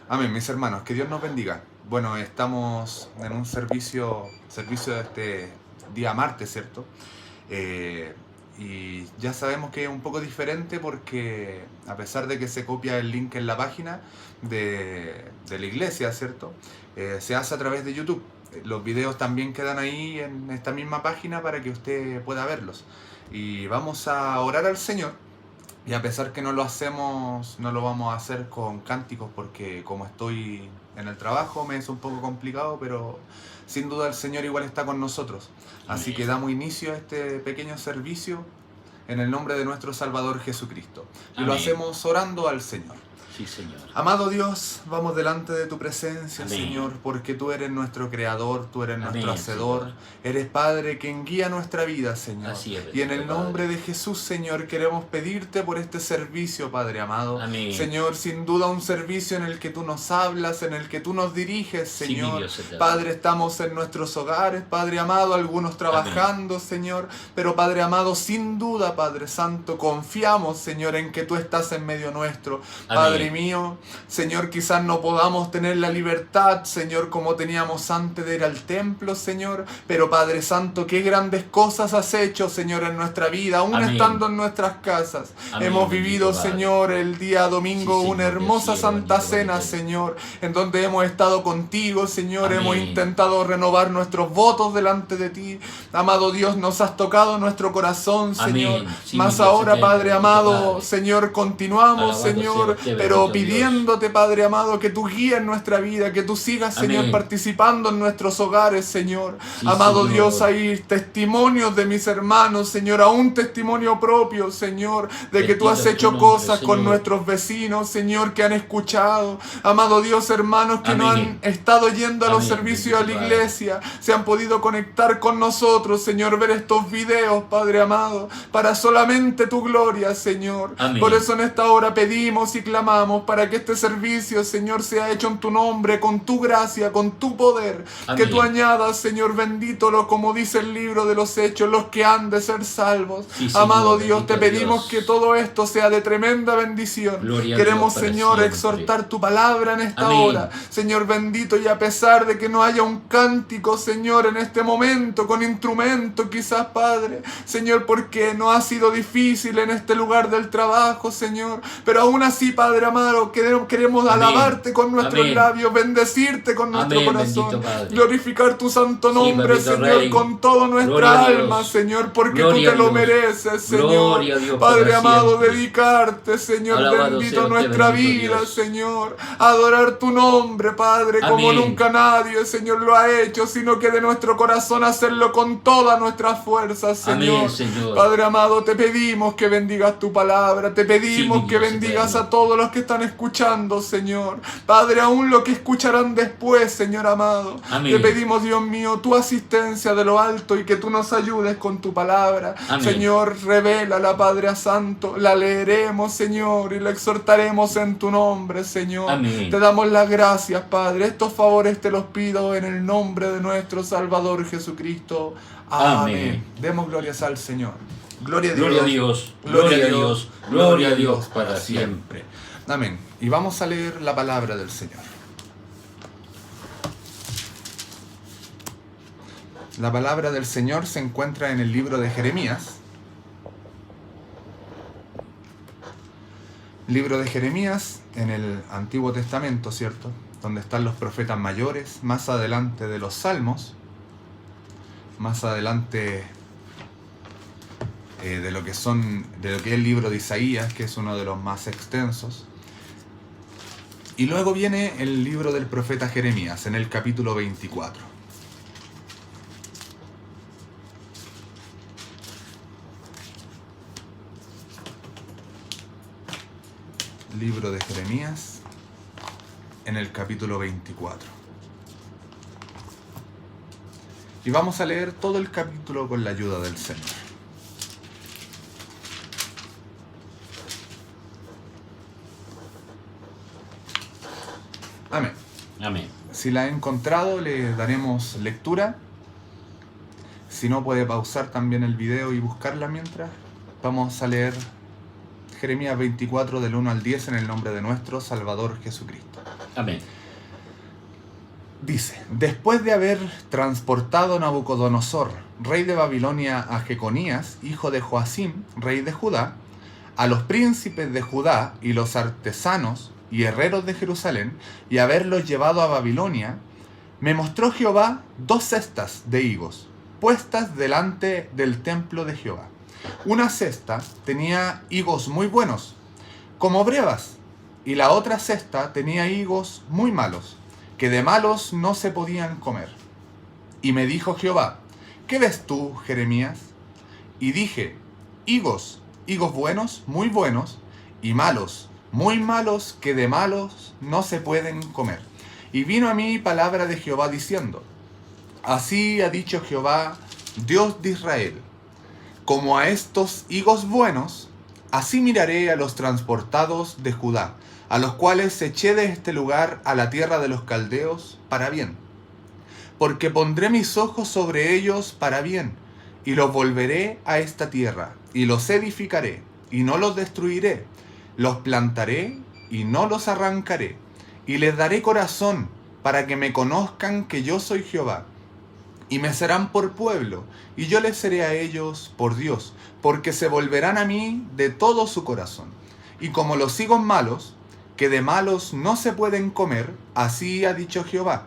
Amén, mis hermanos, que Dios nos bendiga. Bueno, estamos en un servicio de este día martes, ¿cierto? Eh, y ya sabemos que es un poco diferente porque a pesar de que se copia el link en la página de la iglesia, ¿cierto? Se hace a través de YouTube. Los videos también quedan ahí en esta misma página para que usted pueda verlos. Y vamos a orar al Señor. Y a pesar que no lo hacemos, no lo vamos a hacer con cánticos porque como estoy en el trabajo me es un poco complicado, pero sin duda el Señor igual está con nosotros. Así que Amén. damos inicio a este pequeño servicio en el nombre de nuestro Salvador Jesucristo. Y lo Amén. hacemos orando al Señor. Sí, Señor. Amado Dios, vamos delante de tu presencia, Amén. Señor, porque tú eres nuestro creador, tú eres nuestro Amén, hacedor, Señor. eres Padre quien guía nuestra vida, Señor. Así es, Y en el bendito nombre Padre. de Jesús, Señor, queremos pedirte por este servicio, Padre amado. Amén. Señor, sin duda un servicio en el que tú nos hablas, en el que tú nos diriges, Sí, mi Señor. Dios eterno. Padre, estamos en nuestros hogares, Padre amado, algunos trabajando, Señor, pero Padre amado, sin duda, Padre Santo, confiamos, Señor, en que tú estás en medio nuestro. Padre Amén. mío, Señor, quizás no podamos tener la libertad, Señor, como teníamos antes de ir al templo, Señor, pero Padre Santo, qué grandes cosas has hecho, Señor, en nuestra vida, aún Amén. estando en nuestras casas. Amén, Hemos bendito vivido, Padre. Señor, el día domingo, Sí, una Señor, hermosa Dios cielo, Santa bendito, Cena, bendito. Señor, en donde hemos estado contigo, Señor, Amén. hemos intentado renovar nuestros votos delante de ti. Amado Dios, nos has tocado nuestro corazón, Señor. Amén. Sí, Más mi Dios ahora, eterno, Padre bendito amado, Padre. Señor, continuamos, Alabado sea Señor, usted, pero bendito Dios. pidiéndote, Padre amado, que tú guíes nuestra vida, que tú sigas, Señor, Amén. participando en nuestros hogares, Señor. Sí, Amado Señor. Dios, hay testimonios de mis hermanos, Señor, aún testimonio propio, Señor, de que tú Bendito has es tu hecho nombre, cosas con Señor. nuestros vecinos, Señor, que han escuchado. Amado Dios, hermanos que no Amén. han estado yendo a los Amén, servicios a la bendito Padre. iglesia, se han podido conectar con nosotros, Señor, ver estos videos, Padre amado, para solamente tu gloria, Señor. Amén. Por eso en esta hora pedimos y clamamos para que este servicio, Señor, sea hecho en tu nombre, con tu gracia, con tu poder. Amén. Que tú añadas, Señor bendito, como dice el libro de los Hechos, los que han de ser salvos. Sí, Señor, Amado Dios, te bendito pedimos Dios. que todo esto sea de tremenda bendición. Gloria a Queremos, Dios para Señor, siempre. exhortar tu palabra en esta Amén. hora. Señor bendito, y a pesar de que no haya un cántico, Señor, en este momento, con instrumento quizás, Padre, Señor, porque no ha sido difícil en este lugar del trabajo, Señor, pero aún así, Padre amado, queremos Amén. alabarte con nuestros Amén. labios, bendecirte con nuestro Amén, corazón, bendito Padre. glorificar tu santo Sí, nombre, bendito Señor, Rey. con toda nuestra Gloria a Dios. alma, Señor, porque Gloria tú te a lo Dios. mereces, Señor. Gloria a Dios Padre para amado, siempre. dedicarte, Señor, Alabado bendito sea usted, nuestra bendito vida, Dios. Señor, adorar tu nombre, Padre, como Amén. nunca nadie, Señor, lo ha hecho, sino que de nuestro corazón hacerlo con todas nuestras fuerzas, Señor. Amén, Señor. Padre amado, te pedimos que bendigas tu palabra, te pedimos Sí, mi que Dios bendigas eterno. a todos los que están escuchando, Señor. Padre, aún lo que escucharán después, Señor amado. Amén. Te pedimos, Dios mío, tu asistencia de lo alto y que tú nos ayudes con tu palabra. Amén. Señor, revélala, Padre Santo, la leeremos, Señor, y la exhortaremos en tu nombre, Señor. Amén. Te damos las gracias, Padre. Estos favores te los pido en el nombre de nuestro Salvador Jesucristo. Amén. Amén. Demos glorias al Señor. Gloria a Dios. Gloria a Dios. Gloria a Dios. Gloria a Dios para siempre. Amén. Y vamos a leer la palabra del Señor. La palabra del Señor se encuentra en el libro de Jeremías. Libro de Jeremías en el Antiguo Testamento, ¿cierto? Donde están los profetas mayores, más adelante de los Salmos, más adelante de lo que es el libro de Isaías, que es uno de los más extensos. Y luego viene el libro del profeta Jeremías, en el capítulo 24. Libro de Jeremías, en el capítulo 24. Y vamos a leer todo el capítulo con la ayuda del Señor. Amén. Amén. Si la ha encontrado, le daremos lectura. Si no, puede pausar también el video y buscarla mientras. Vamos a leer Jeremías 24 del 1 al 10 en el nombre de nuestro Salvador Jesucristo. Amén. Dice, después de haber transportado Nabucodonosor, rey de Babilonia, a Jeconías, hijo de Joacim, rey de Judá, a los príncipes de Judá y los artesanos y herreros de Jerusalén, y haberlos llevado a Babilonia, me mostró Jehová 2 cestas de higos, puestas delante del templo de Jehová. Una cesta tenía higos muy buenos, como brevas, y la otra cesta tenía higos muy malos, que de malos no se podían comer. Y me dijo Jehová, ¿qué ves tú, Jeremías? Y dije, higos buenos, muy buenos, y malos, muy malos, que de malos no se pueden comer. Y vino a mí palabra de Jehová diciendo, así ha dicho Jehová, Dios de Israel, como a estos higos buenos, así miraré a los transportados de Judá, a los cuales eché de este lugar a la tierra de los caldeos para bien. Porque pondré mis ojos sobre ellos para bien, y los volveré a esta tierra, y los edificaré, y no los destruiré, los plantaré, y no los arrancaré, y les daré corazón, para que me conozcan que yo soy Jehová, y me serán por pueblo, y yo les seré a ellos por Dios, porque se volverán a mí de todo su corazón. Y como los higos malos, que de malos no se pueden comer, así ha dicho Jehová,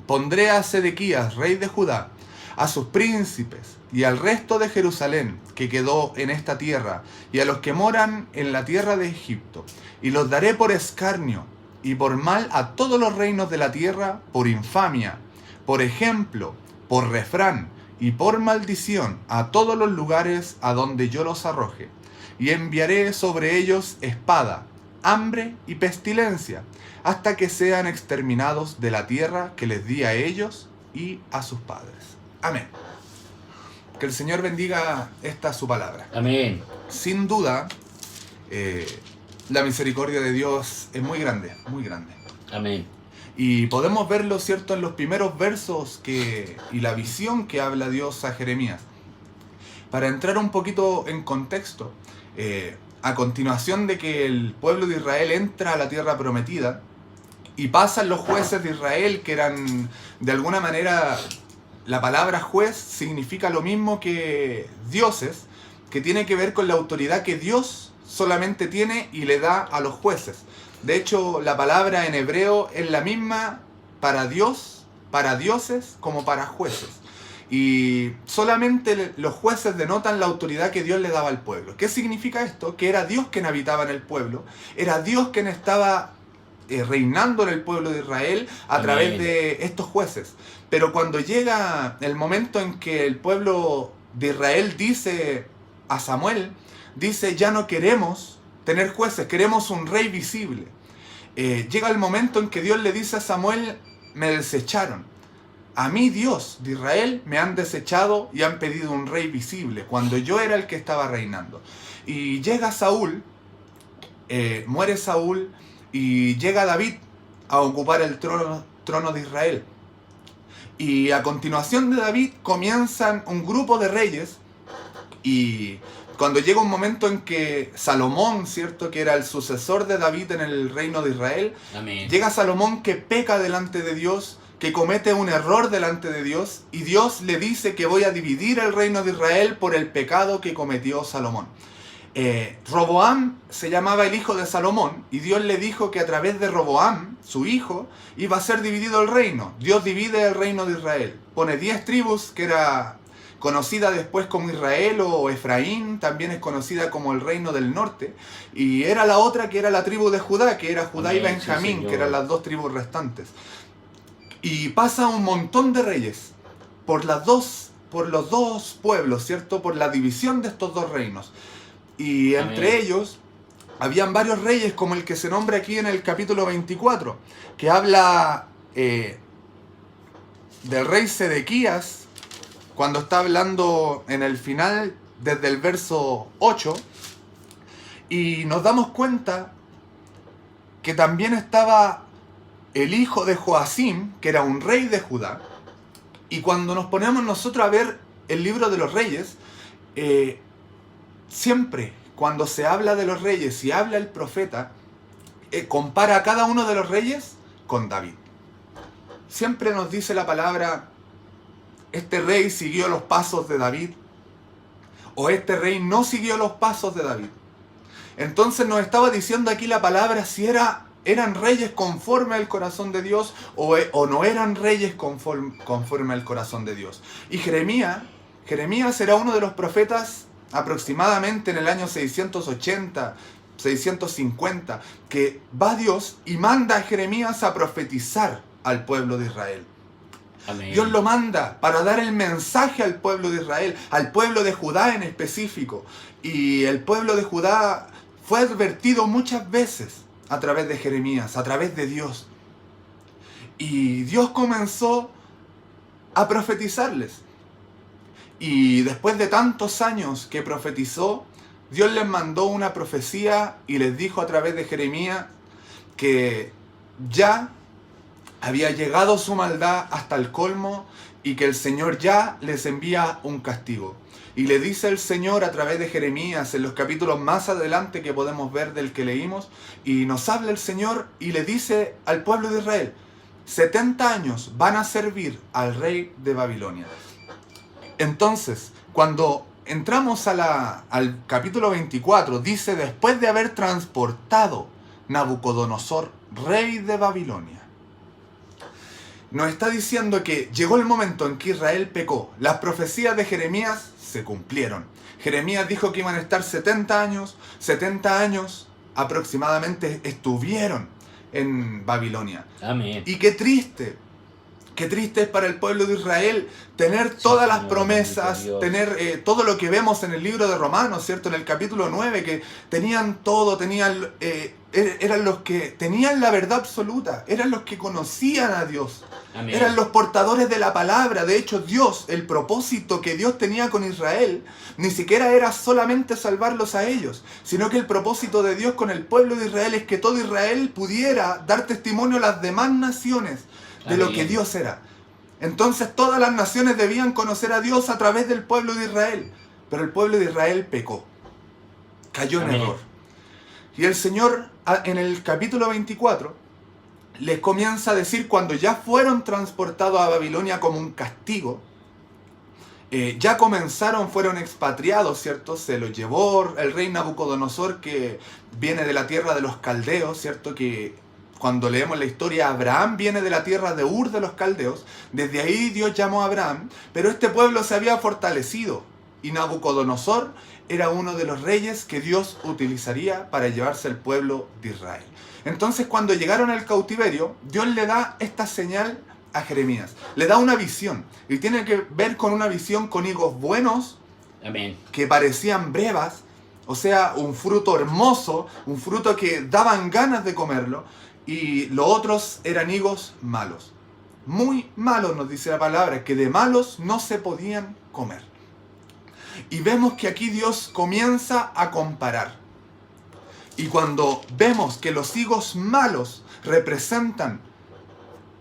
pondré a Sedequías, rey de Judá, a sus príncipes y al resto de Jerusalén que quedó en esta tierra, y a los que moran en la tierra de Egipto, y los daré por escarnio y por mal a todos los reinos de la tierra, por infamia, por ejemplo, por refrán y por maldición a todos los lugares a donde yo los arroje, y enviaré sobre ellos espada, hambre y pestilencia, hasta que sean exterminados de la tierra que les di a ellos y a sus padres. Amén. Que el Señor bendiga esta su palabra. Amén. Sin duda, la misericordia de Dios es muy grande, muy grande. Amén. Y podemos verlo, ¿cierto?, en los primeros versos y la visión que habla Dios a Jeremías. Para entrar un poquito en contexto, a continuación de que el pueblo de Israel entra a la tierra prometida y pasan los jueces de Israel, que eran de alguna manera, la palabra juez significa lo mismo que dioses, que tiene que ver con la autoridad que Dios solamente tiene y le da a los jueces. De hecho, la palabra en hebreo es la misma para Dios, para dioses, como para jueces. Y solamente los jueces denotan la autoridad que Dios le daba al pueblo. ¿Qué significa esto? Que era Dios quien habitaba en el pueblo, era Dios quien estaba reinando en el pueblo de Israel a través de estos jueces. Pero cuando llega el momento en que el pueblo de Israel dice a Samuel, dice, ya no queremos tener jueces, queremos un rey visible. Llega el momento en que Dios le dice a Samuel, me desecharon. A mí, Dios de Israel, me han desechado y han pedido un rey visible, cuando yo era el que estaba reinando. Y llega Saúl, muere Saúl, y llega David a ocupar el trono de Israel. Y a continuación de David comienzan un grupo de reyes, y cuando llega un momento en que Salomón, ¿cierto?, que era el sucesor de David en el reino de Israel, Amén. Llega Salomón que peca delante de Dios, que comete un error delante de Dios, y Dios le dice que voy a dividir el reino de Israel por el pecado que cometió Salomón. Roboam se llamaba el hijo de Salomón, y Dios le dijo que a través de Roboam, su hijo, iba a ser dividido el reino. Dios divide el reino de Israel. Pone 10 tribus, que era conocida después como Israel o Efraín, también es conocida como el reino del norte, y era la otra que era la tribu de Judá, que era Judá y Benjamín, que eran las 2 tribus restantes. Y pasa un montón de reyes por los dos pueblos, ¿cierto? Por la división de estos 2 reinos. Y entre ellos habían varios reyes, como el que se nombra aquí en el capítulo 24, que habla del rey Sedequías, cuando está hablando en el final, desde el verso 8, y nos damos cuenta que también estaba el hijo de Joacim, que era un rey de Judá. Y cuando nos ponemos nosotros a ver el libro de los reyes, siempre cuando se habla de los reyes y habla el profeta, compara a cada uno de los reyes con David. Siempre nos dice la palabra, este rey siguió los pasos de David, o este rey no siguió los pasos de David. Entonces nos estaba diciendo aquí la palabra si eran reyes conforme al corazón de Dios o no eran reyes conforme al corazón de Dios. Y Jeremías era uno de los profetas aproximadamente en el año 680, 650, que va Dios y manda a Jeremías a profetizar al pueblo de Israel. Amén. Dios lo manda para dar el mensaje al pueblo de Israel, al pueblo de Judá en específico. Y el pueblo de Judá fue advertido muchas veces a través de Jeremías, a través de Dios. Y Dios comenzó a profetizarles. Y después de tantos años que profetizó, Dios les mandó una profecía y les dijo a través de Jeremías que ya había llegado su maldad hasta el colmo y que el Señor ya les envía un castigo. Y le dice el Señor a través de Jeremías en los capítulos más adelante que podemos ver del que leímos, y nos habla el Señor y le dice al pueblo de Israel, 70 años van a servir al rey de Babilonia. Entonces, cuando entramos al capítulo 24, dice, después de haber transportado Nabucodonosor, rey de Babilonia, nos está diciendo que llegó el momento en que Israel pecó. Las profecías de Jeremías se cumplieron. Jeremías dijo que iban a estar 70 años aproximadamente estuvieron en Babilonia. Amén. Y qué triste es para el pueblo de Israel tener todas las promesas, tener todo lo que vemos en el libro de Romanos, ¿cierto? En el capítulo 9, que tenían todo, eran los que tenían la verdad absoluta, eran los que conocían a Dios. Amén. Eran los portadores de la palabra. De hecho, Dios, el propósito que Dios tenía con Israel, ni siquiera era solamente salvarlos a ellos, sino que el propósito de Dios con el pueblo de Israel es que todo Israel pudiera dar testimonio a las demás naciones de lo que Dios era. Entonces todas las naciones debían conocer a Dios a través del pueblo de Israel. Pero el pueblo de Israel pecó, cayó en error. Y el Señor en el capítulo 24 les comienza a decir, cuando ya fueron transportados a Babilonia como un castigo, ya fueron expatriados, ¿cierto? Se los llevó el rey Nabucodonosor, que viene de la tierra de los caldeos, ¿cierto? Que cuando leemos la historia, Abraham viene de la tierra de Ur de los caldeos. Desde ahí Dios llamó a Abraham, pero este pueblo se había fortalecido y Nabucodonosor era uno de los reyes que Dios utilizaría para llevarse al pueblo de Israel. Entonces, cuando llegaron al cautiverio, Dios le da esta señal a Jeremías. Le da una visión, y tiene que ver con una visión con higos buenos, Amén, que parecían brevas, o sea, un fruto hermoso, un fruto que daban ganas de comerlo, y los otros eran higos malos. Muy malos, nos dice la palabra, que de malos no se podían comer. Y vemos que aquí Dios comienza a comparar. Y cuando vemos que los higos malos representan,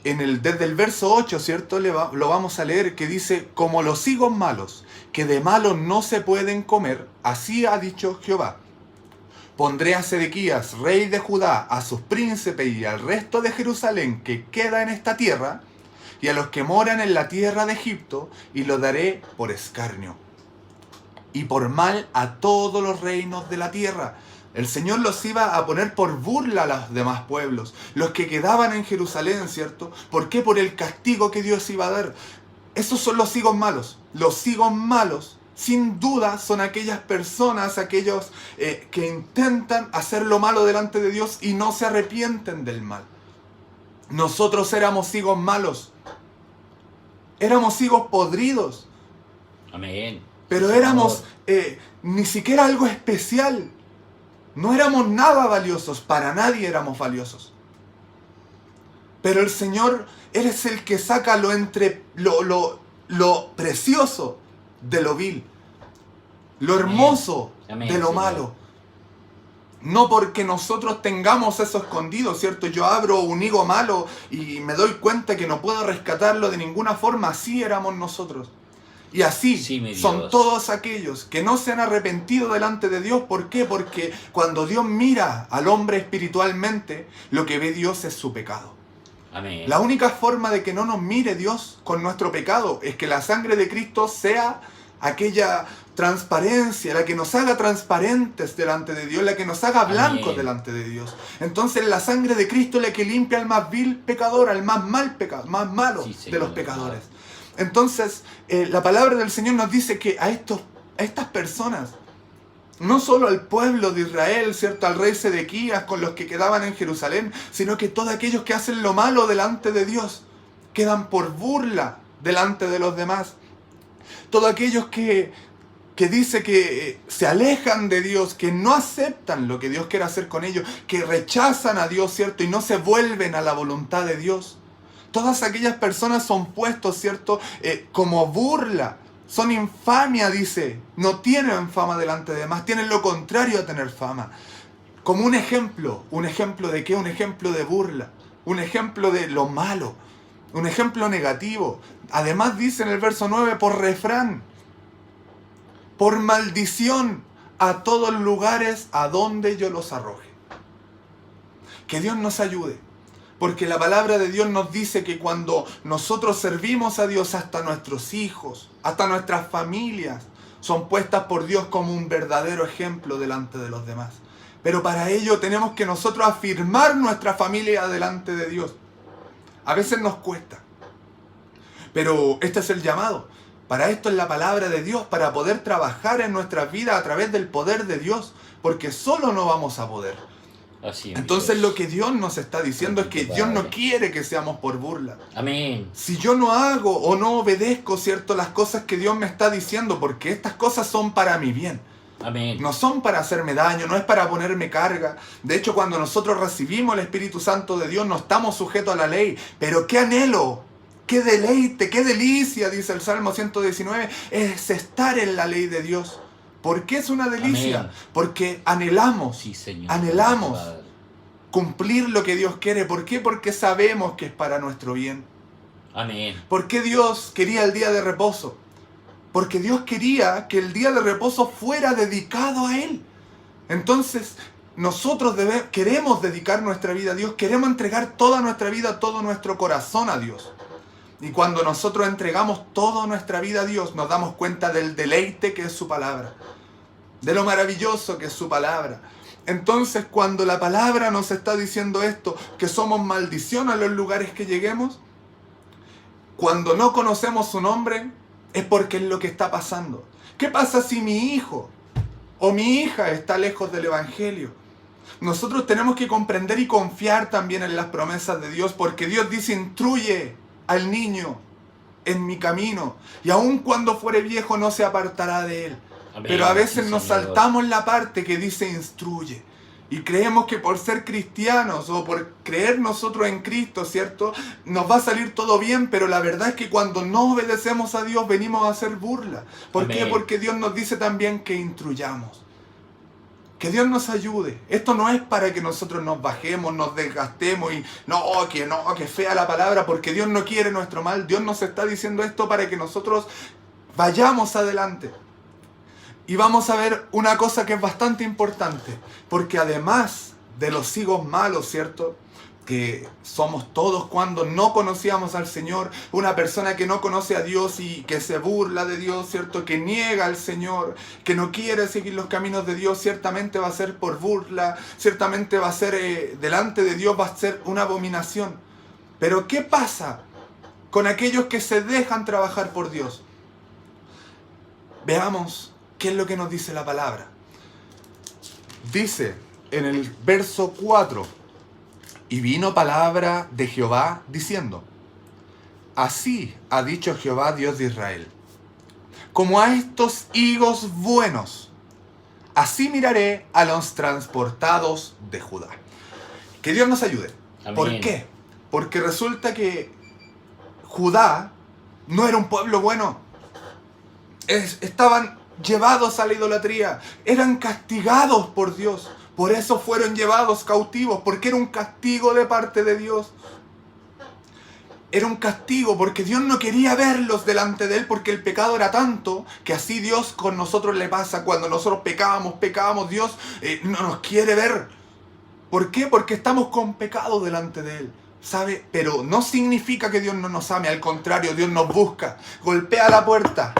desde el verso 8, ¿cierto? Lo vamos a leer, que dice, como los higos malos, que de malos no se pueden comer, así ha dicho Jehová. Pondré a Sedequías, rey de Judá, a sus príncipes y al resto de Jerusalén que queda en esta tierra, y a los que moran en la tierra de Egipto, y lo daré por escarnio y por mal a todos los reinos de la tierra. El Señor los iba a poner por burla a los demás pueblos, los que quedaban en Jerusalén, ¿cierto? ¿Por qué? Por el castigo que Dios iba a dar. Esos son los higos malos. Los higos malos, sin duda, son aquellas personas, aquellos que intentan hacer lo malo delante de Dios y no se arrepienten del mal. Nosotros éramos higos malos. Éramos higos podridos. amén. Pero éramos ni siquiera algo especial. No éramos nada valiosos. Para nadie éramos valiosos. Pero el Señor, Él es el que saca lo precioso de lo vil, lo hermoso Amén, de lo Señor. malo. No porque nosotros tengamos eso escondido, ¿cierto? Yo abro un higo malo y me doy cuenta que no puedo rescatarlo de ninguna forma. Así éramos nosotros. Y así Sí, mi Dios. son todos aquellos que no se han arrepentido delante de Dios. ¿Por qué? Porque cuando Dios mira al hombre espiritualmente, lo que ve Dios es su pecado. Amén. La única forma de que no nos mire Dios con nuestro pecado es que la sangre de Cristo sea aquella transparencia, la que nos haga transparentes delante de Dios, la que nos haga blancos Amén. delante de Dios. Entonces la sangre de Cristo es la que limpia al más vil pecador, al más mal pecador, más malo Sí, de Señor. los pecadores. Entonces la palabra del Señor nos dice que a estas personas, no solo al pueblo de Israel, ¿cierto? Al rey Sedequías, con los que quedaban en Jerusalén, sino que todos aquellos que hacen lo malo delante de Dios quedan por burla delante de los demás. Todos aquellos que dice que se alejan de Dios, que no aceptan lo que Dios quiere hacer con ellos, que rechazan a Dios, ¿cierto? Y no se vuelven a la voluntad de Dios. Todas aquellas personas son puestos, ¿cierto? Como burla. Son infamia, dice. No tienen fama delante de demás, tienen lo contrario a tener fama. Como un ejemplo. ¿Un ejemplo de qué? Un ejemplo de burla. Un ejemplo de lo malo. Un ejemplo negativo. Además dice en el verso 9, por refrán, por maldición, a todos lugares a donde yo los arroje. Que Dios nos ayude. Porque la palabra de Dios nos dice que cuando nosotros servimos a Dios, hasta nuestros hijos, hasta nuestras familias, son puestas por Dios como un verdadero ejemplo delante de los demás. Pero para ello tenemos que nosotros afirmar nuestra familia delante de Dios. A veces nos cuesta. Pero este es el llamado. Para esto es la palabra de Dios, para poder trabajar en nuestras vidas a través del poder de Dios. Porque solo no vamos a poder. Así es, Entonces Dios. lo que Dios nos está diciendo es que Dios no quiere que seamos por burla. Amén. Si yo no hago o no obedezco, ¿cierto?, las cosas que Dios me está diciendo, porque estas cosas son para mi bien. Amén. No son para hacerme daño, no es para ponerme carga. De hecho, cuando nosotros recibimos el Espíritu Santo de Dios, no estamos sujetos a la ley. Pero qué anhelo, qué deleite, qué delicia, dice el Salmo 119, es estar en la ley de Dios. ¿Por qué es una delicia? Amén. Porque anhelamos, Sí, Señor. anhelamos cumplir lo que Dios quiere. ¿Por qué? Porque sabemos que es para nuestro bien. Amén. ¿Por qué Dios quería el día de reposo? Porque Dios quería que el día de reposo fuera dedicado a Él. Entonces, nosotros queremos dedicar nuestra vida a Dios, queremos entregar toda nuestra vida, todo nuestro corazón a Dios. Y cuando nosotros entregamos toda nuestra vida a Dios, nos damos cuenta del deleite que es su palabra, de lo maravilloso que es su palabra. Entonces, cuando la palabra nos está diciendo esto, que somos maldición a los lugares que lleguemos, cuando no conocemos su nombre, es porque es lo que está pasando. ¿Qué pasa si mi hijo o mi hija está lejos del Evangelio? Nosotros tenemos que comprender y confiar también en las promesas de Dios, porque Dios dice, instruye al niño en mi camino, y aun cuando fuere viejo no se apartará de él. Amén. Pero a veces Sí, nos Señor. saltamos la parte que dice instruye. Y creemos que por ser cristianos o por creer nosotros en Cristo, ¿cierto?, nos va a salir todo bien, pero la verdad es que cuando no obedecemos a Dios venimos a hacer burla. ¿Por qué? Amén. Porque Dios nos dice también que instruyamos. Que Dios nos ayude. Esto no es para que nosotros nos bajemos, nos desgastemos y que fea la palabra, porque Dios no quiere nuestro mal. Dios nos está diciendo esto para que nosotros vayamos adelante. Y vamos a ver una cosa que es bastante importante, porque además de los higos malos, ¿cierto?, que somos todos cuando no conocíamos al Señor, una persona que no conoce a Dios y que se burla de Dios, ¿cierto?, que niega al Señor, que no quiere seguir los caminos de Dios, ciertamente va a ser por burla, ciertamente va a ser, delante de Dios va a ser una abominación. Pero ¿qué pasa con aquellos que se dejan trabajar por Dios? Veamos qué es lo que nos dice la palabra. Dice en el verso 4, y vino palabra de Jehová diciendo, así ha dicho Jehová Dios de Israel, como a estos higos buenos, así miraré a los transportados de Judá. Que Dios nos ayude. Amén. ¿Por qué? Porque resulta que Judá no era un pueblo bueno. Estaban llevados a la idolatría, eran castigados por Dios, por eso fueron llevados cautivos, porque era un castigo de parte de Dios. Era un castigo porque Dios no quería verlos delante de Él, porque el pecado era tanto que así Dios con nosotros le pasa. Cuando nosotros pecábamos, Dios no nos quiere ver. ¿Por qué? Porque estamos con pecado delante de Él. ¿sabe? Pero no significa que Dios no nos ame, al contrario, Dios nos busca, golpea la puerta.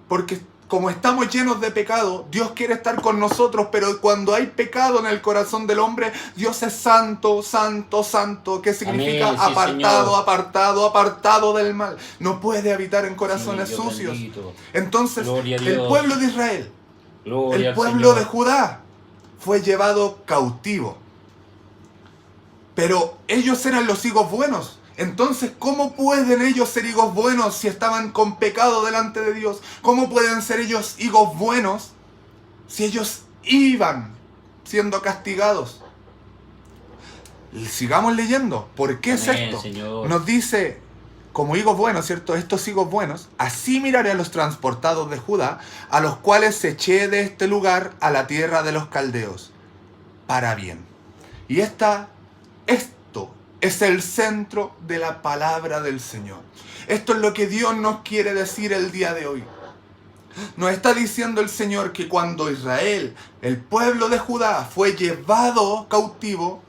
Porque como estamos llenos de pecado, Dios quiere estar con nosotros, pero cuando hay pecado en el corazón del hombre, Dios es santo, santo, santo, que significa Amén, sí, apartado, Señor. apartado, apartado del mal. No puede habitar en corazones Sí, Dios sucios. bendito. Entonces, Gloria a el Dios. pueblo de Israel, Gloria el al pueblo Señor. de Judá, fue llevado cautivo. Pero ellos eran los higos buenos. Entonces, ¿cómo pueden ellos ser higos buenos si estaban con pecado delante de Dios? ¿Cómo pueden ser ellos higos buenos si ellos iban siendo castigados? Sigamos leyendo. ¿Por qué es Amén, esto? Señor. Nos dice, como higos buenos, ¿cierto? Estos higos buenos, así miraré a los transportados de Judá, a los cuales eché de este lugar a la tierra de los caldeos, para bien. Y esto es el centro de la palabra del Señor. Esto es lo que Dios nos quiere decir el día de hoy. Nos está diciendo el Señor que cuando Israel, el pueblo de Judá, fue llevado cautivo,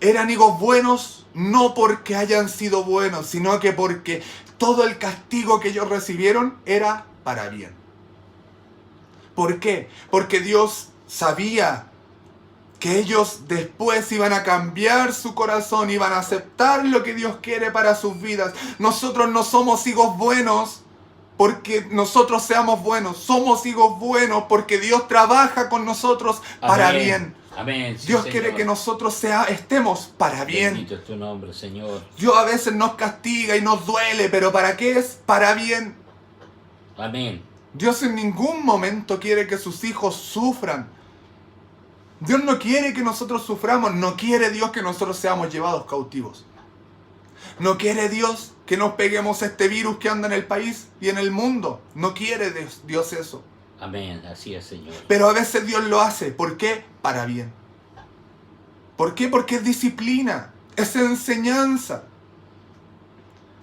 eran higos buenos no porque hayan sido buenos, sino que porque todo el castigo que ellos recibieron era para bien. ¿Por qué? Porque Dios sabía que ellos después iban a cambiar su corazón, iban a aceptar lo que Dios quiere para sus vidas. Nosotros no somos higos buenos porque nosotros seamos buenos. Somos higos buenos porque Dios trabaja con nosotros para Amén. bien. Amén. Sí, Dios Señor. quiere que nosotros estemos para bien. Bendito es tu nombre, Señor. Dios a veces nos castiga y nos duele, pero ¿para qué es? Para bien. Amén. Dios en ningún momento quiere que sus hijos sufran. Dios no quiere que nosotros suframos, no quiere Dios que nosotros seamos llevados cautivos. No quiere Dios que nos peguemos este virus que anda en el país y en el mundo. No quiere Dios eso. Amén. Así es, Señor. Pero a veces Dios lo hace. ¿Por qué? Para bien. ¿Por qué? Porque es disciplina, es enseñanza.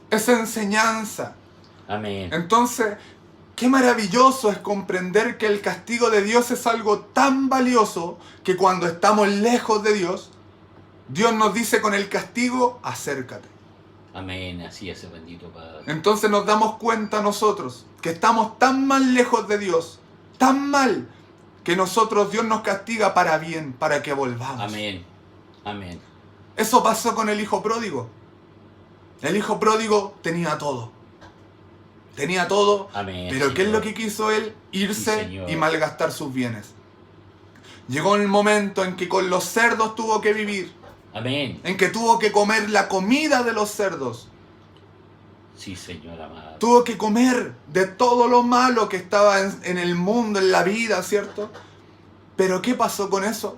Es enseñanza. Amén. Entonces, qué maravilloso es comprender que el castigo de Dios es algo tan valioso que cuando estamos lejos de Dios, Dios nos dice con el castigo, acércate. Amén. Así es, bendito Padre. Entonces nos damos cuenta nosotros que estamos tan mal lejos de Dios, tan mal, que Dios nos castiga para bien, para que volvamos. Amén. Amén. Eso pasó con el hijo pródigo. El hijo pródigo tenía todo. Tenía todo, Amén, pero ¿qué es Señor. lo que quiso él? Irse Sí, Señor. y malgastar sus bienes. Llegó el momento en que con los cerdos tuvo que vivir, Amén. en que tuvo que comer la comida de los cerdos. Sí, Señor amado. Tuvo que comer de todo lo malo que estaba en el mundo, en la vida, ¿cierto? Pero ¿qué pasó con eso?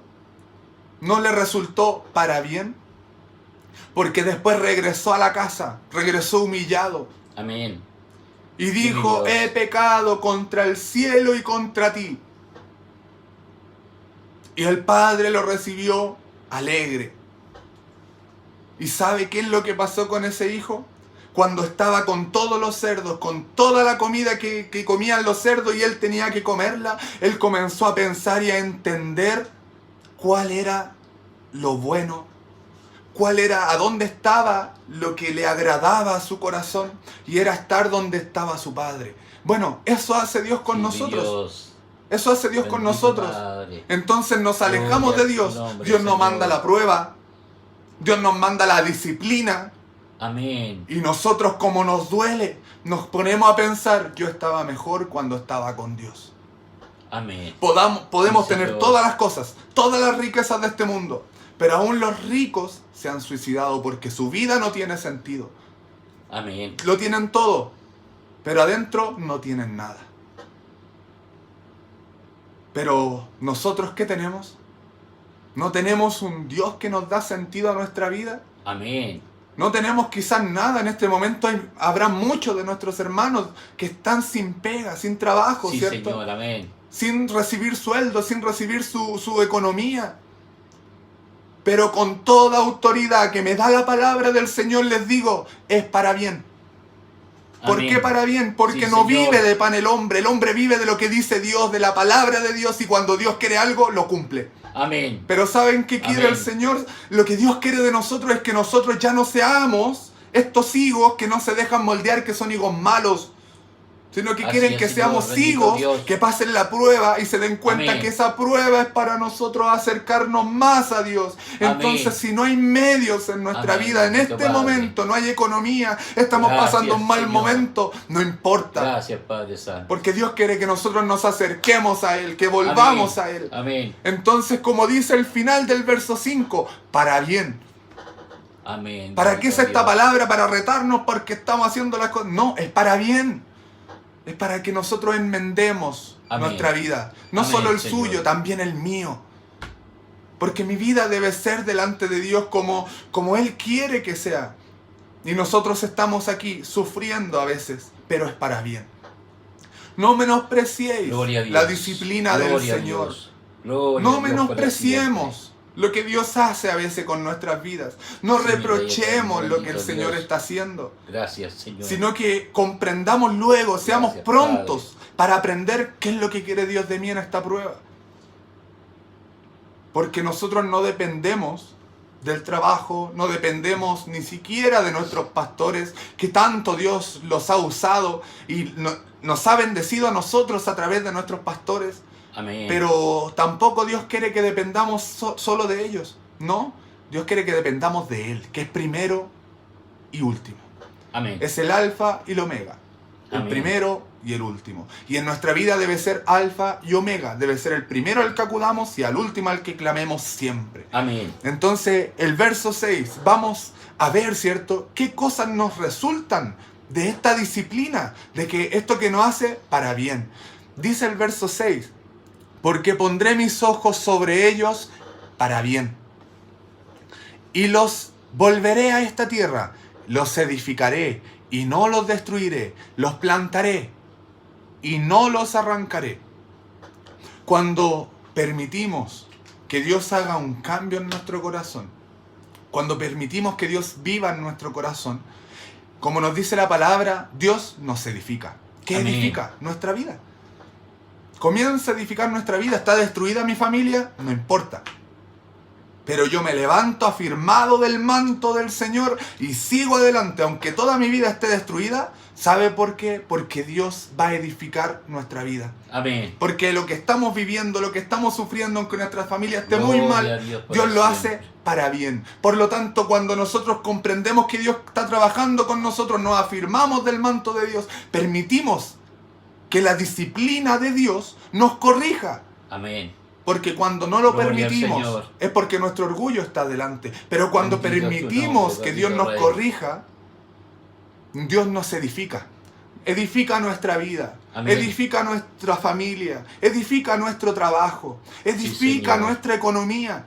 ¿No le resultó para bien? Porque después regresó a la casa, regresó humillado. Amén. Y dijo, Dios. he pecado contra el cielo y contra ti. Y el padre lo recibió alegre. ¿Y sabe qué es lo que pasó con ese hijo? Cuando estaba con todos los cerdos, con toda la comida que comían los cerdos y él tenía que comerla, él comenzó a pensar y a entender cuál era lo bueno, cuál era, a dónde estaba lo que le agradaba a su corazón, y era estar donde estaba su padre. Bueno, eso hace Dios con Sí, nosotros. Dios. Eso hace Dios con Bendito nosotros. Padre. Entonces nos alejamos Gloria de a Dios. tu nombre, Dios nos Señor. manda la prueba. Dios nos manda la disciplina. Amén. Y nosotros, como nos duele, nos ponemos a pensar, yo estaba mejor cuando estaba con Dios. Amén. Podemos Sí, tener Señor. todas las cosas, todas las riquezas de este mundo, pero aún los ricos se han suicidado porque su vida no tiene sentido. Amén. Lo tienen todo, pero adentro no tienen nada. Pero nosotros, ¿qué tenemos? ¿No tenemos un Dios que nos da sentido a nuestra vida? Amén. No tenemos quizás nada en este momento. Habrá muchos de nuestros hermanos que están sin pega, sin trabajo, Sí, ¿cierto? Señor. Amén. Sin recibir sueldo, sin recibir su economía. Pero con toda autoridad que me da la palabra del Señor les digo, es para bien. ¿Por Amén. qué para bien? Porque Sí, no Señor. vive de pan el hombre vive de lo que dice Dios, de la palabra de Dios, y cuando Dios quiere algo, lo cumple. Amén. Pero ¿saben qué quiere Amén. el Señor? Lo que Dios quiere de nosotros es que nosotros ya no seamos estos higos que no se dejan moldear, que son higos malos, sino que Así quieren es, que Señor, seamos bendito higos Dios. que pasen la prueba y se den cuenta Amén. que esa prueba es para nosotros acercarnos más a Dios. Entonces, Amén. si no hay medios en nuestra Amén, vida, en bendito este Padre. momento, no hay economía, estamos Gracias, pasando un mal Señor. momento, no importa. Gracias, Padre Santo. Porque Dios quiere que nosotros nos acerquemos a Él, que volvamos Amén. a Él. Amén. Entonces, como dice el final del verso 5, para bien. Amén. ¿Para qué es bendito esta Dios. palabra? ¿Para retarnos porque estamos haciendo las cosas? No, es para bien. Es para que nosotros enmendemos Amén. nuestra vida. No Amén, solo el Señor. suyo, también el mío. Porque mi vida debe ser delante de Dios como Él quiere que sea. Y nosotros estamos aquí sufriendo a veces, pero es para bien. No menospreciéis Gloria a Dios. la disciplina del Gloria a Señor. Dios. Gloria No a Dios por la menospreciemos lo que Dios hace a veces con nuestras vidas. No Sí, reprochemos bendito lo que el Señor Dios. está haciendo, siempre. Gracias, Señor. sino que comprendamos luego, seamos Gracias, prontos para aprender qué es lo que quiere Dios de mí en esta prueba. Porque nosotros no dependemos del trabajo, no dependemos ni siquiera de nuestros pastores, que tanto Dios los ha usado y nos ha bendecido a nosotros a través de nuestros pastores. Amén. Pero tampoco Dios quiere que dependamos solo de ellos, ¿no? Dios quiere que dependamos de Él, que es primero y último. Amén. Es el alfa y el omega, el Amén. primero y el último. Y en nuestra vida debe ser alfa y omega, debe ser el primero al que acudamos y al último al que clamemos siempre. Amén. Entonces, el verso 6, vamos a ver, ¿cierto?, qué cosas nos resultan de esta disciplina, de que esto que nos hace para bien. Dice el verso 6, porque pondré mis ojos sobre ellos para bien. Y los volveré a esta tierra, los edificaré y no los destruiré, los plantaré y no los arrancaré. Cuando permitimos que Dios haga un cambio en nuestro corazón, cuando permitimos que Dios viva en nuestro corazón, como nos dice la palabra, Dios nos edifica. ¿Qué Amén. edifica? Nuestra vida. Comienza a edificar nuestra vida. ¿Está destruida mi familia? No importa. Pero yo me levanto afirmado del manto del Señor y sigo adelante. Aunque toda mi vida esté destruida, ¿sabe por qué? Porque Dios va a edificar nuestra vida. Amén. Porque lo que estamos viviendo, lo que estamos sufriendo, aunque nuestra familia esté muy Gloria a mal, Dios por Dios lo siempre. hace para bien. Por lo tanto, cuando nosotros comprendemos que Dios está trabajando con nosotros, nos afirmamos del manto de Dios, permitimos que la disciplina de Dios nos corrija. Amén. Porque cuando no lo Gloria al permitimos, Señor. es porque nuestro orgullo está delante. Pero cuando Bendito tu permitimos nombre, que Dios bendito nos Rey. corrija, Dios nos edifica. Edifica nuestra vida, Amén. edifica nuestra familia, edifica nuestro trabajo, edifica Señor. nuestra economía.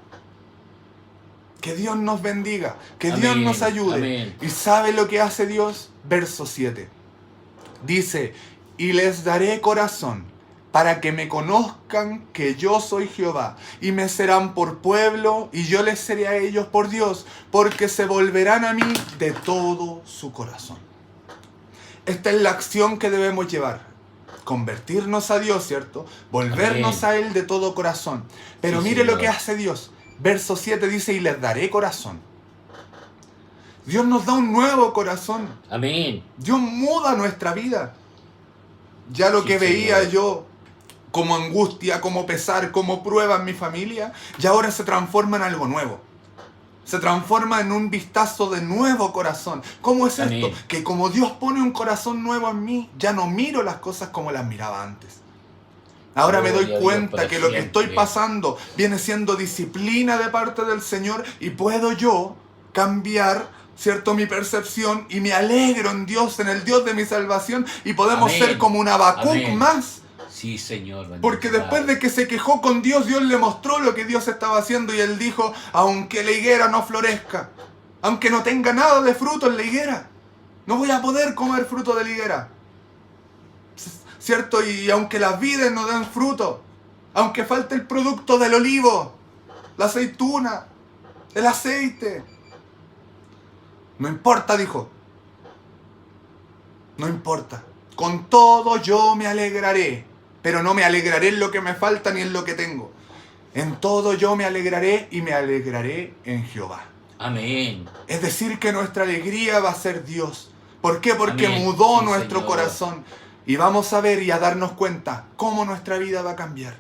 Que Dios nos bendiga, que Dios Amén, nos ayude. amén. ¿Y sabe lo que hace Dios? Verso 7. Dice, y les daré corazón para que me conozcan que yo soy Jehová, y me serán por pueblo, y yo les seré a ellos por Dios, porque se volverán a mí de todo su corazón. Esta es la acción que debemos llevar. Convertirnos a Dios, ¿cierto? Volvernos Amén. a Él de todo corazón. Pero Sí, mire lo Señor. que hace Dios. Verso 7 dice, y les daré corazón. Dios nos da un nuevo corazón. Amén. Dios muda nuestra vida. Ya lo Sí, que veía Señor. yo como angustia, como pesar, como prueba en mi familia, ya ahora se transforma en algo nuevo. Se transforma en un vistazo de nuevo corazón. ¿Cómo es Amén. esto? Que como Dios pone un corazón nuevo en mí, ya no miro las cosas como las miraba antes. Ahora me Gloria a doy Dios cuenta para que lo que estoy siempre. pasando viene siendo disciplina de parte del Señor y puedo yo cambiar, ¿cierto?, mi percepción y me alegro en Dios, en el Dios de mi salvación y podemos Amén. ser como un Habacuc Amén. más. Sí, Señor. bendito Porque después Padre. de que se quejó con Dios, Dios le mostró lo que Dios estaba haciendo y él dijo, aunque la higuera no florezca, aunque no tenga nada de fruto en la higuera, no voy a poder comer fruto de la higuera. ¿Cierto? Y aunque las vides no den fruto, aunque falte el producto del olivo, la aceituna, el aceite, no importa, dijo. No importa. Con todo yo me alegraré, pero no me alegraré en lo que me falta ni en lo que tengo. En todo yo me alegraré y me alegraré en Jehová. Amén. Es decir, que nuestra alegría va a ser Dios. ¿Por qué? Porque Amén. mudó Sí, nuestro Señor. corazón. Y vamos a ver y a darnos cuenta cómo nuestra vida va a cambiar.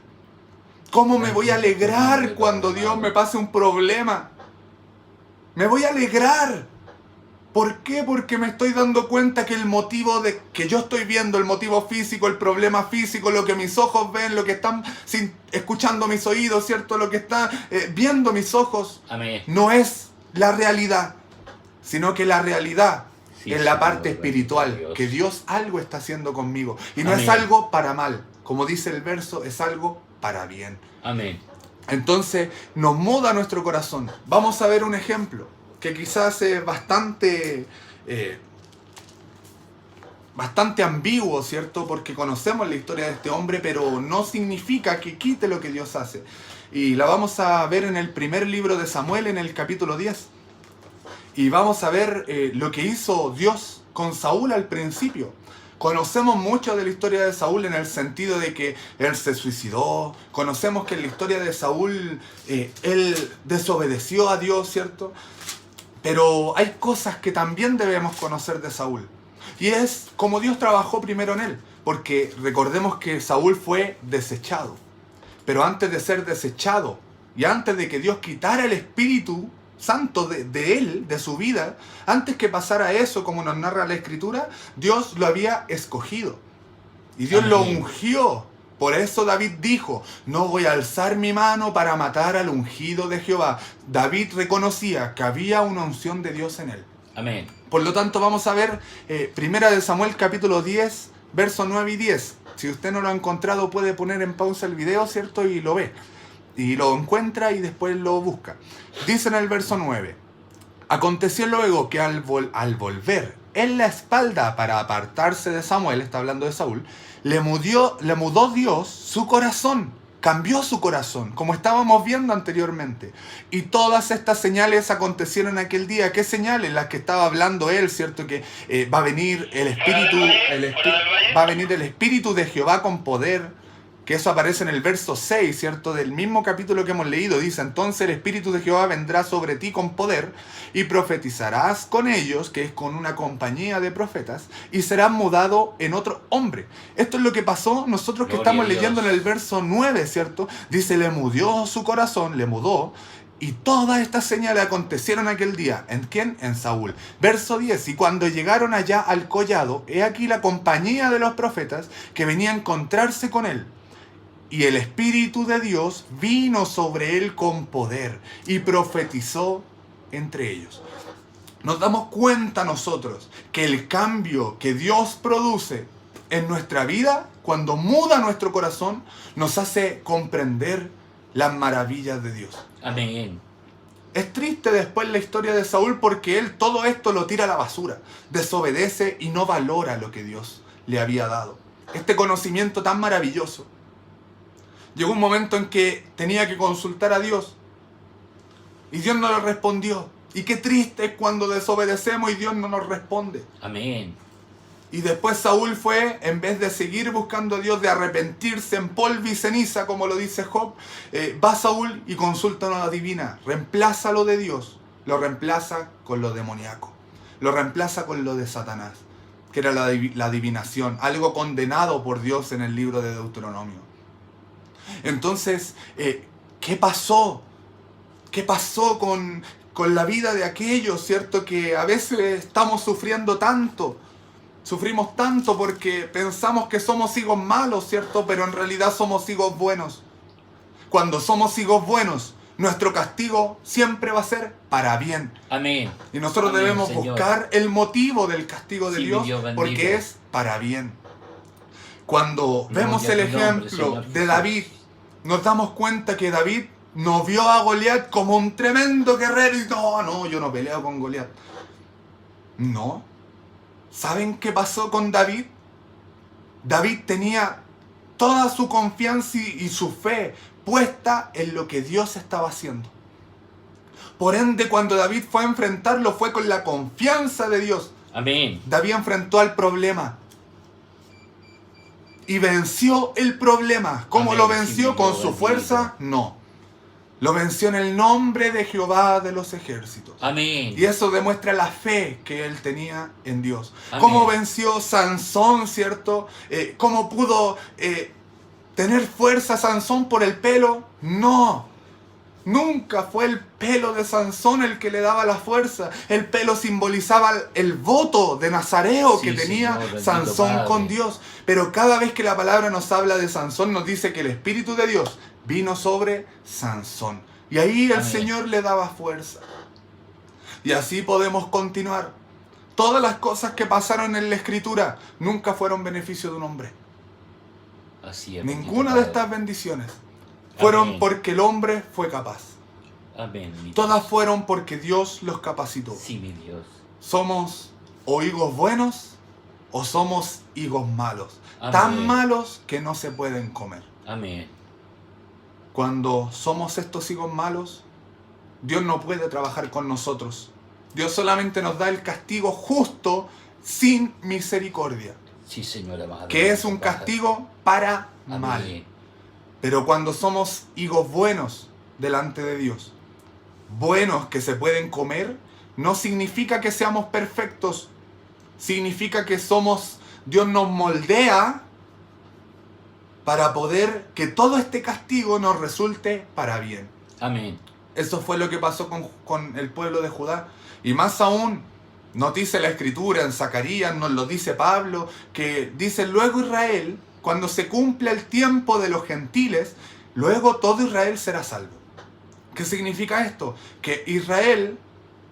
Cómo me voy a alegrar cuando Dios me pase un problema. Me voy a alegrar. ¿Por qué? Porque me estoy dando cuenta que el motivo de que yo estoy viendo, el motivo físico, el problema físico, lo que mis ojos ven, lo que están escuchando mis oídos, ¿cierto? Lo que están viendo mis ojos, Amén. no es la realidad, sino que la realidad Sí, es la Señor, parte bendito espiritual, Dios. que Dios algo está haciendo conmigo. Y no Amén. es algo para mal, como dice el verso, es algo para bien. Amén. Entonces nos muda nuestro corazón. Vamos a ver un ejemplo que quizás es bastante ambiguo, ¿cierto? Porque conocemos la historia de este hombre, pero no significa que quite lo que Dios hace. Y la vamos a ver en el primer libro de Samuel, en el capítulo 10. Y vamos a ver lo que hizo Dios con Saúl al principio. Conocemos mucho de la historia de Saúl en el sentido de que él se suicidó. Conocemos que en la historia de Saúl él desobedeció a Dios, ¿cierto? Pero hay cosas que también debemos conocer de Saúl. Y es como Dios trabajó primero en él. Porque recordemos que Saúl fue desechado. Pero antes de ser desechado y antes de que Dios quitara el Espíritu Santo de él, de su vida, antes que pasara eso, como nos narra la Escritura, Dios lo había escogido. Y Dios lo Amén. ungió. Por eso David dijo, no voy a alzar mi mano para matar al ungido de Jehová. David reconocía que había una unción de Dios en él. Amén. Por lo tanto, vamos a ver Primera de Samuel capítulo 10, versos 9 y 10. Si usted no lo ha encontrado, puede poner en pausa el video, ¿cierto? Y lo ve. Y lo encuentra y después lo busca. Dice en el verso 9. Aconteció luego que al volver en la espalda para apartarse de Samuel, está hablando de Saúl, le mudó Dios su corazón, cambió su corazón, como estábamos viendo anteriormente. Y todas estas señales acontecieron aquel día. ¿Qué señales? Las que estaba hablando él, ¿cierto? Que va a venir el Espíritu de Jehová con poder. Que eso aparece en el verso 6, ¿cierto? Del mismo capítulo que hemos leído. Dice, entonces el Espíritu de Jehová vendrá sobre ti con poder y profetizarás con ellos, que es con una compañía de profetas, y serás mudado en otro hombre. Esto es lo que pasó nosotros que Gloria estamos a Dios. leyendo en el verso 9, ¿cierto? Dice, le mudó su corazón, le mudó. Y todas estas señales acontecieron aquel día. ¿En quién? En Saúl. Verso 10. Y cuando llegaron allá al collado, he aquí la compañía de los profetas que venía a encontrarse con él. Y el Espíritu de Dios vino sobre él con poder y profetizó entre ellos. Nos damos cuenta nosotros que el cambio que Dios produce en nuestra vida, cuando muda nuestro corazón, nos hace comprender las maravillas de Dios. Amén. Es triste después la historia de Saúl porque él todo esto lo tira a la basura, desobedece y no valora lo que Dios le había dado. Este conocimiento tan maravilloso. Llegó un momento en que tenía que consultar a Dios y Dios no le respondió. Y qué triste es cuando desobedecemos y Dios no nos responde. Amén. Y después Saúl fue, en vez de seguir buscando a Dios, de arrepentirse en polvo y ceniza, como lo dice Job, va Saúl y consulta a una divina. Reemplaza lo de Dios, lo reemplaza con lo demoníaco. Lo reemplaza con lo de Satanás, que era la adivinación, algo condenado por Dios en el libro de Deuteronomio. Entonces, ¿qué pasó? ¿Qué pasó con la vida de aquellos, cierto? Que a veces estamos sufriendo tanto. Sufrimos tanto porque pensamos que somos hijos malos, ¿cierto? Pero en realidad somos hijos buenos. Cuando somos hijos buenos, nuestro castigo siempre va a ser para bien. Amén. Y nosotros Amén, debemos Señor. buscar el motivo del castigo de Sí, Dios, Dios bendito. porque es para bien. Cuando Gloria vemos a el tu nombre, ejemplo Señor de Jesús. David, nos damos cuenta que David no vio a Goliat como un tremendo guerrero y no, yo no peleo con Goliat. No. ¿Saben qué pasó con David? David tenía toda su confianza y su fe puesta en lo que Dios estaba haciendo. Por ende, cuando David fue a enfrentarlo, fue con la confianza de Dios. Amén. David enfrentó al problema y venció el problema. ¿Cómo Amén. lo venció? Sí, ¿Con Dios su bendito. fuerza? No. Lo venció en el nombre de Jehová de los ejércitos. Amén. Y eso demuestra la fe que él tenía en Dios. Amén. ¿Cómo venció Sansón, cierto? ¿Cómo pudo tener fuerza Sansón por el pelo? No. Nunca fue el pelo de Sansón el que le daba la fuerza. El pelo simbolizaba el voto de Nazareo que tenía Sansón con Dios. Pero cada vez que la palabra nos habla de Sansón, nos dice que el Espíritu de Dios vino sobre Sansón. Y ahí el Señor le daba fuerza. Y así podemos continuar. Todas las cosas que pasaron en la Escritura nunca fueron beneficio de un hombre. Así es. Ninguna de estas bendiciones fueron porque el hombre fue capaz. Amén. Todas fueron porque Dios los capacitó. Sí, mi Dios. Somos o higos buenos o somos higos malos. Amén. Tan malos que no se pueden comer. Amén. Cuando somos estos higos malos, Dios no puede trabajar con nosotros. Dios solamente nos da el castigo justo, sin misericordia. Sí, Señor amado. Que es un castigo para mal. Pero cuando somos higos buenos delante de Dios, buenos que se pueden comer, no significa que seamos perfectos. Significa que Dios nos moldea para poder que todo este castigo nos resulte para bien. Amén. Eso fue lo que pasó con el pueblo de Judá. Y más aún, nos dice la Escritura en Zacarías, nos lo dice Pablo, que dice luego Israel, cuando se cumpla el tiempo de los gentiles, luego todo Israel será salvo. ¿Qué significa esto? Que Israel,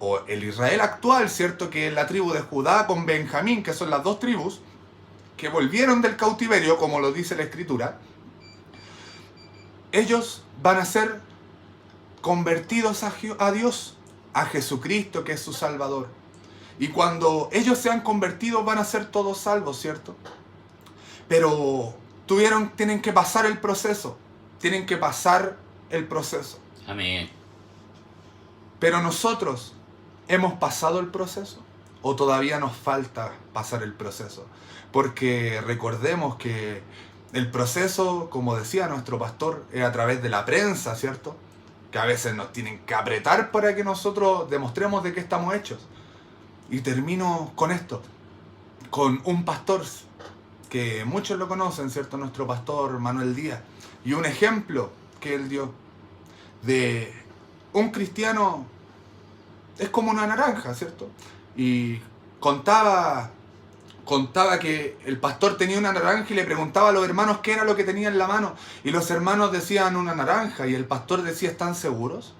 o el Israel actual, ¿cierto? Que es la tribu de Judá con Benjamín, que son las dos tribus, que volvieron del cautiverio, como lo dice la Escritura, ellos van a ser convertidos a Dios, a Jesucristo, que es su Salvador. Y cuando ellos se han convertido, van a ser todos salvos, ¿cierto? Pero tienen que pasar el proceso. Tienen que pasar el proceso. Amén. Pero nosotros, ¿hemos pasado el proceso? ¿O todavía nos falta pasar el proceso? Porque recordemos que el proceso, como decía nuestro pastor, es a través de la prensa, ¿cierto? Que a veces nos tienen que apretar para que nosotros demostremos de qué estamos hechos. Y termino con esto, con un pastor que muchos lo conocen, ¿cierto? Nuestro pastor Manuel Díaz. Y un ejemplo que él dio de un cristiano es como una naranja, ¿cierto? Y contaba que el pastor tenía una naranja y le preguntaba a los hermanos qué era lo que tenía en la mano. Y los hermanos decían una naranja y el pastor decía, ¿están seguros?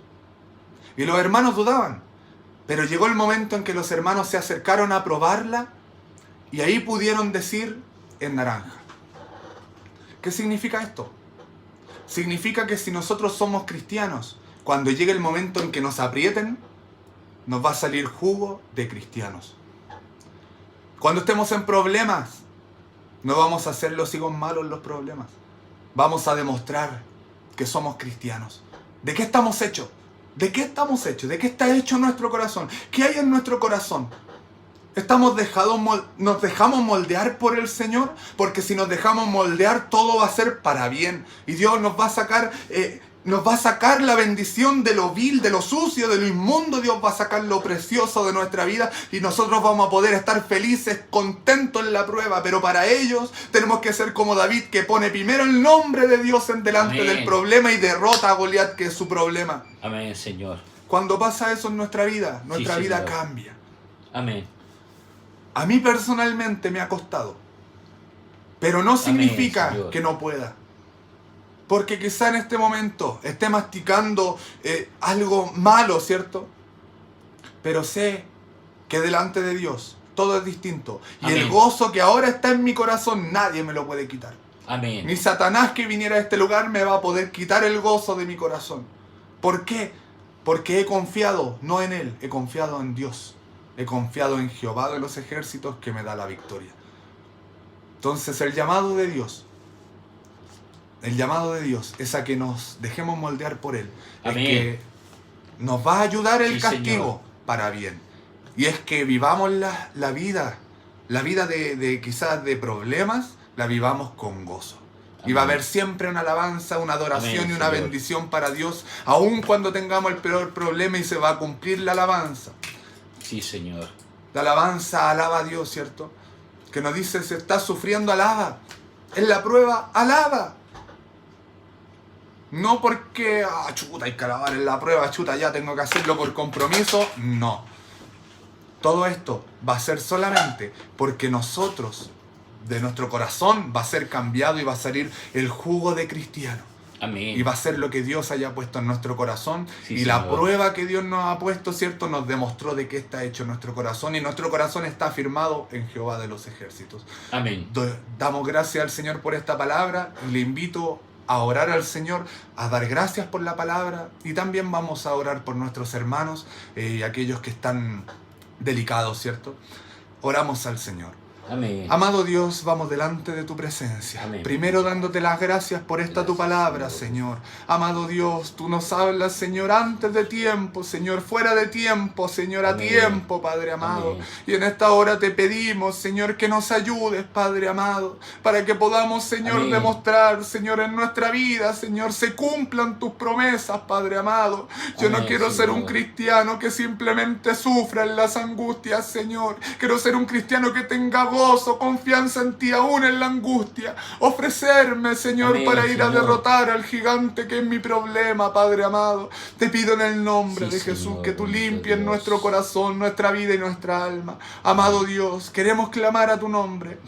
Y los hermanos dudaban. Pero llegó el momento en que los hermanos se acercaron a probarla y ahí pudieron decir en naranja. ¿Qué significa esto? Significa que si nosotros somos cristianos, cuando llegue el momento en que nos aprieten, nos va a salir jugo de cristianos. Cuando estemos en problemas, no vamos a hacer los higos malos en los problemas. Vamos a demostrar que somos cristianos. ¿De qué estamos hechos? ¿De qué estamos hechos? ¿De qué está hecho nuestro corazón? ¿Qué hay en nuestro corazón? ¿Nos dejamos moldear por el Señor? Porque si nos dejamos moldear, todo va a ser para bien. Y Dios nos va a sacar la bendición de lo vil, de lo sucio, de lo inmundo. Dios va a sacar lo precioso de nuestra vida y nosotros vamos a poder estar felices, contentos en la prueba. Pero para ellos tenemos que ser como David, que pone primero el nombre de Dios en delante Amén. del problema y derrota a Goliat, que es su problema. Amén, Señor. Cuando pasa eso en nuestra vida vida Señor. cambia. Amén. A mí personalmente me ha costado, pero no significa Señor. que no pueda. Porque quizá en este momento esté masticando algo malo, ¿cierto? Pero sé que delante de Dios todo es distinto. Y Amén. el gozo que ahora está en mi corazón nadie me lo puede quitar. Amén. Ni Satanás que viniera a este lugar me va a poder quitar el gozo de mi corazón. ¿Por qué? Porque he confiado no en Él, he confiado en Dios. He confiado en Jehová de los ejércitos que me da la victoria. Entonces el llamado de Dios es a que nos dejemos moldear por Él. Amén. Es que nos va a ayudar el Sí, castigo Señor. para bien. Y es que vivamos la vida de quizás de problemas, la vivamos con gozo. Y va a haber siempre una alabanza, una adoración Amén, y una Señor. bendición para Dios, aun cuando tengamos el peor problema, y se va a cumplir la alabanza. Sí, Señor. La alabanza alaba a Dios, ¿cierto? Que nos dice, si estás sufriendo, alaba. En la prueba, alaba. No porque, chuta, hay que alabar en la prueba, chuta, ya tengo que hacerlo por compromiso. No. Todo esto va a ser solamente porque nosotros, de nuestro corazón, va a ser cambiado y va a salir el jugo de cristiano. Amén. Y va a ser lo que Dios haya puesto en nuestro corazón. Sí, y la Señor. prueba que Dios nos ha puesto, ¿cierto? Nos demostró de qué está hecho nuestro corazón. Y nuestro corazón está firmado en Jehová de los ejércitos. Amén. Damos gracias al Señor por esta palabra. Le invito a orar al Señor, a dar gracias por la palabra. Y también vamos a orar por nuestros hermanos y aquellos que están delicados, ¿cierto? Oramos al Señor. Amén. Amado Dios, vamos delante de tu presencia. Amén. Primero dándote las gracias por esta tu palabra, Señor. Amado Dios, tú nos hablas, Señor, antes de tiempo, Señor, fuera de tiempo, Señor, a Amén. tiempo, Padre amado. Amén. Y en esta hora te pedimos, Señor, que nos ayudes, Padre amado, para que podamos, Señor, Amén. demostrar, Señor, en nuestra vida, Señor, se cumplan tus promesas, Padre amado. Yo no Amén, quiero ser un Señor. cristiano que simplemente sufra en las angustias, Señor. Quiero ser un cristiano que tenga gozo, confianza en ti aún en la angustia. Ofrecerme, Señor, Amén, para ir a Señor. derrotar al gigante que es mi problema, Padre amado. Te pido en el nombre Sí, de Jesús Señor, que tú bendito limpies Dios. nuestro corazón, nuestra vida y nuestra alma. Amado Dios, queremos clamar a tu nombre.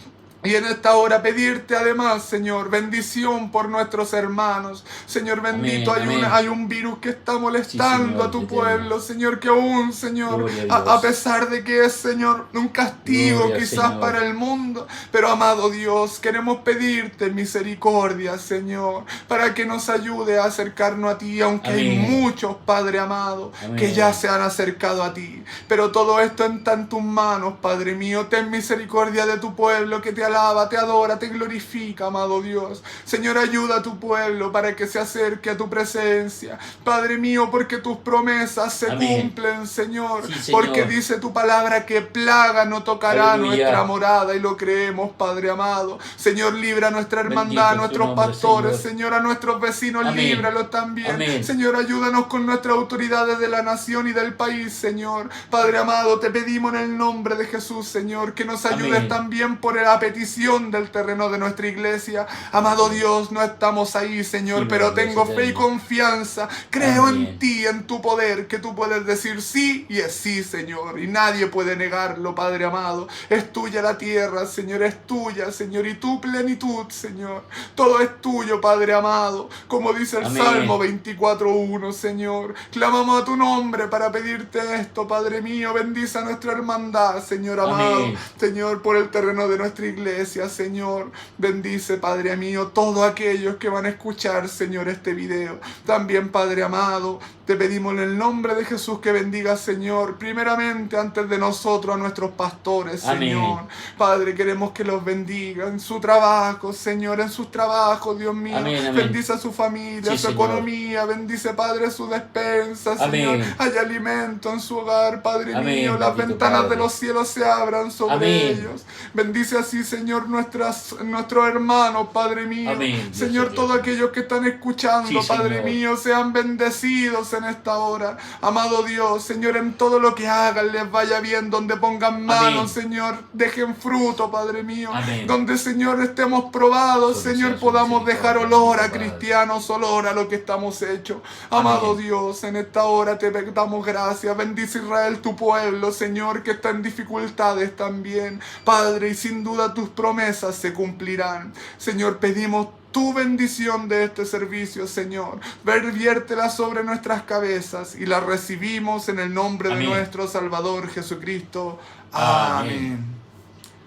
Y en esta hora pedirte además, Señor, bendición por nuestros hermanos. Señor bendito, Amén, amén. hay un virus que está molestando Señor, a tu te pueblo. Señor, que aún, Señor, Gloria a Dios. a pesar de que es, Señor, un castigo Gloria, quizás Señor. para el mundo. Pero, amado Dios, queremos pedirte misericordia, Señor, para que nos ayude a acercarnos a ti, aunque hay Amén. muchos, Padre amado, Amén. que ya se han acercado a ti. Pero todo esto está en tus manos, Padre mío. Ten misericordia de tu pueblo que te alaba, te adora, te glorifica, amado Dios. Señor, ayuda a tu pueblo para que se acerque a tu presencia. Padre mío, porque tus promesas se Amén. cumplen, Señor. Sí, Señor. Porque dice tu palabra que plaga no tocará Aleluya. nuestra morada, y lo creemos, Padre amado. Señor, libra a nuestra hermandad, Bendito a es tu nuestros nombre, pastores, Señor. Señor, a nuestros vecinos, Amén. líbralos también. Amén. Señor, ayúdanos con nuestras autoridades de la nación y del país, Señor. Padre amado, te pedimos en el nombre de Jesús, Señor, que nos ayudes Amén. también por la petición del terreno de nuestra iglesia. Amado Dios, no estamos ahí, Señor, Sí, pero mi Dios tengo fe y eterno. confianza. Creo Amén. en ti, en tu poder, que tú puedes decir sí y es sí, Señor. Y nadie puede negarlo, Padre amado. Es tuya la tierra, Señor, es tuya, Señor, y tu plenitud, Señor. Todo es tuyo, Padre amado. Como dice el Amén. Salmo 24:1, Señor. Clamamos a tu nombre para pedirte esto, Padre mío. Bendice a nuestra hermandad, Señor amado. Amén. Señor, por el terreno de nuestra iglesia, Señor. Bendice, Padre mío, todos aquellos que van a escuchar, Señor, este video. También, Padre amado, te pedimos en el nombre de Jesús que bendiga, Señor, primeramente antes de nosotros a nuestros pastores, Amén. Señor. Padre, queremos que los bendiga en su trabajo, Señor, en sus trabajos, Dios mío. Amén, amén. Bendice a su familia, Sí, su Señor. economía. Bendice, Padre, su despensa, Amén. Señor. Hay alimento en su hogar, Padre Amén, mío. Las bendito ventanas Padre. de los cielos se abran sobre Amén. ellos. Bendice así, Señor, nuestros hermanos, Padre mío. Amén, Dios Señor, eterno. todos aquellos que están escuchando, Sí, Padre Señor. mío, sean bendecidos en esta hora. Amado Dios, Señor, en todo lo que hagan les vaya bien, donde pongan manos, Amén. Señor, dejen fruto, Padre mío. Amén. Donde, Señor, estemos probados, Solo Señor, sea su podamos dejar misericordia, olor a bendito Padre. cristianos, olor a lo que estamos hechos. Amado Amén. Dios, en esta hora te damos gracias. Bendice Israel, tu pueblo, Señor, que está en dificultades también. Padre, y sin duda tus promesas se cumplirán. Señor, pedimos tu bendición de este servicio, Señor. Verviértela sobre nuestras cabezas y la recibimos en el nombre Amén. de nuestro Salvador Jesucristo. Amén. Amén.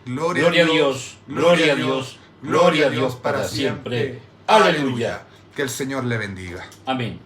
Gloria a Dios, gloria a Dios, gloria a Dios para siempre. Aleluya. Que el Señor le bendiga. Amén.